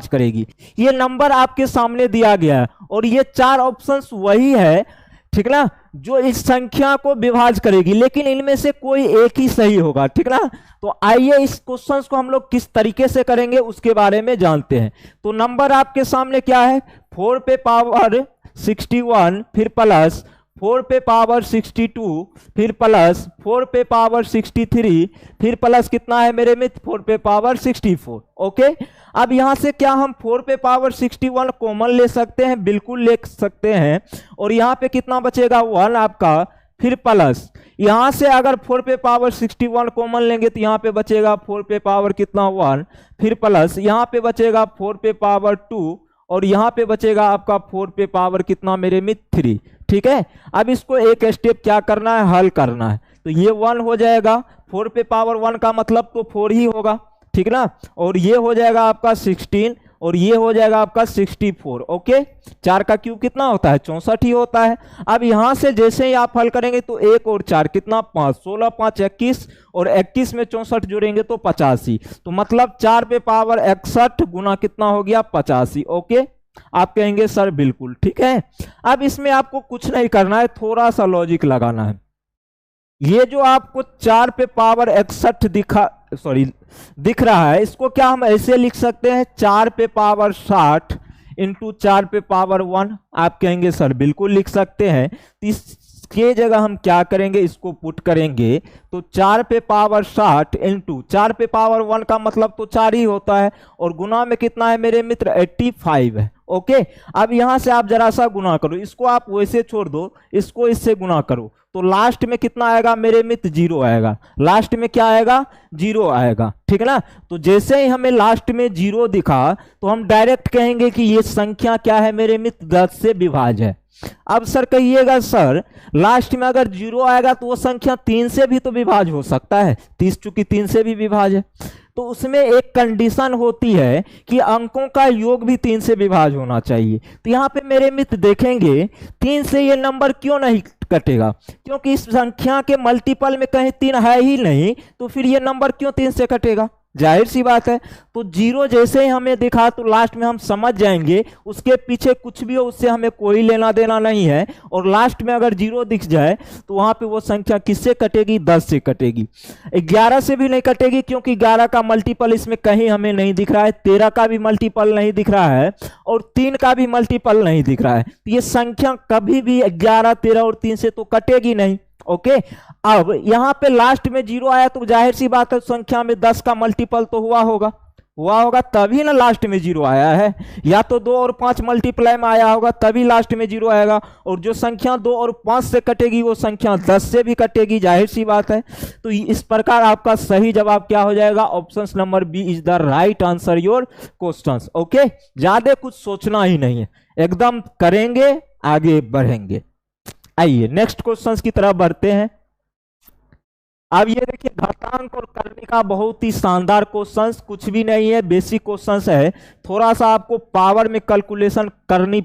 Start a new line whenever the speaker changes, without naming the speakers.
विभाज्य करेगी। ये नंबर आपके सामने दिया गया है और ये 4 ऑप्शंस वही है, ठीक ना, जो इस संख्या को विभाज्य करेगी, लेकिन इनमें से कोई एक ही सही होगा, ठीक ना। तो आइए इस क्वेश्चन को हम लोग किस तरीके से करेंगे उसके बारे में जानते हैं। तो नंबर आपके सामने क्या है, 4 पे पावर 61 फिर प्लस 4 पे पावर 62 फिर प्लस 4 पे पावर 63 फिर प्लस कितना है मेरे मित्र 4 पे पावर 64। ओके, अब यहां से क्या हम 4 पे पावर 61 कॉमन ले सकते हैं, बिल्कुल ले सकते हैं, और यहां पे कितना बचेगा 1 आपका, फिर प्लस यहां से अगर 4 पे पावर 61 कॉमन लेंगे तो यहां पे बचेगा 4 पे पावर कितना 1, फिर प्लस यहां पे बचेगा 4 पे पावर 2 और यहां पे बचेगा आपका 4 पे पावर कितना मेरे मित्र 3। ठीक है, अब इसको एक स्टेप क्या करना है, हल करना है। तो ये 1 हो जाएगा, 4 पे पावर 1 का मतलब तो 4 ही होगा, ठीक ना, और ये हो जाएगा आपका 16 और ये हो जाएगा आपका 64। ओके, 4 का क्यूब कितना होता है 64 ही होता है। अब यहां से जैसे ही आप हल करेंगे तो 1 और 4 कितना 5, 16 5 21 और 21 में 64 जोड़ेंगे तो 85, तो मतलब 4 पे पावर 61 गुना कितना हो गया 85। ओके, आप कहेंगे सर बिल्कुल ठीक है। अब इसमें आपको कुछ नहीं करना है, थोड़ा सा लॉजिक लगाना है। ये जो आपको 4 पे पावर 61 दिख रहा है, इसको क्या हम ऐसे लिख सकते हैं 4 पे पावर 60 इंटू 4 पे पावर 1। आप कहेंगे सर बिल्कुल लिख सकते हैं। तो इसके जगह हम क्या करेंगे, इसको पुट करेंगे तो 4 पे पावर 60 इंटू 4 पे पावर 1 का मतलब तो 4 ही होता है और गुना में कितना है मेरे मित्र 85 है। ओके, अब यहां से आप जरा सा गुना करो, इसको आप वैसे छोड़ दो, इसको इससे गुना करो तो लास्ट में कितना आएगा मेरे मित्र 0 आएगा। लास्ट में क्या आएगा 0 आएगा, ठीक है ना। तो जैसे ही हमें लास्ट में 0 दिखा तो हम डायरेक्ट कहेंगे कि ये संख्या क्या है मेरे मित्र 10 से विभाज्य है। अब सर कहिएगा सर लास्ट में अगर 0 आएगा तो वो संख्या 3 से भी तो विभाज्य हो सकता है, 30 चूंकि 3 से भी विभाज्य है। तो उसमें एक कंडीशन होती है कि अंकों का योग भी 3 से विभाज्य होना चाहिए। तो यहाँ पे मेरे मित्र देखेंगे 3 से ये नंबर क्यों नहीं कटेगा, क्योंकि इस संख्या के मल्टीपल में कहीं 3 है ही नहीं, तो फिर ये नंबर क्यों 3 से कटेगा, जाहिर सी बात है। तो 0 जैसे ही हमें दिखा तो लास्ट में हम समझ जाएंगे उसके पीछे कुछ भी हो उससे हमें कोई लेना देना नहीं है, और लास्ट में अगर 0 दिख जाए तो वहां पे वो संख्या किससे कटेगी 10 से कटेगी। 11 से भी नहीं कटेगी क्योंकि 11 का मल्टीपल इसमें कहीं हमें नहीं दिख रहा है, 13 का भी मल्टीपल नहीं दिख रहा है और 3 का भी मल्टीपल नहीं दिख रहा है। तो ये संख्या कभी भी 11 13 और 3 से तो कटेगी नहीं। ओके, अब यहां पे लास्ट में 0 आया तो जाहिर सी बात है संख्या में 10 का मल्टीपल तो हुआ होगा तभी ना लास्ट में 0 आया है, या तो 2 और 5 मल्टीप्लाई में आया होगा तभी लास्ट में 0 आएगा, और जो संख्या 2 और 5 से कटेगी वो संख्या 10 से भी कटेगी, जाहिर सी बात है। तो इस प्रकार आपका सही जवाब क्या हो जाएगा, option number B is the right answer your question. Okay, ज्यादा कुछ सोचना ही नहीं है, एकदम करेंगे आगे बढ़ेंगे। आइए नेक्स्ट क्वेश्चंस की तरफ बढ़ते हैं। अब ये देखिए घातांक और करने का बहुत ही शानदार क्वेश्चंस, कुछ भी नहीं है, बेसिक क्वेश्चंस है, थोड़ा सा आपको पावर में कैलकुलेशन करनी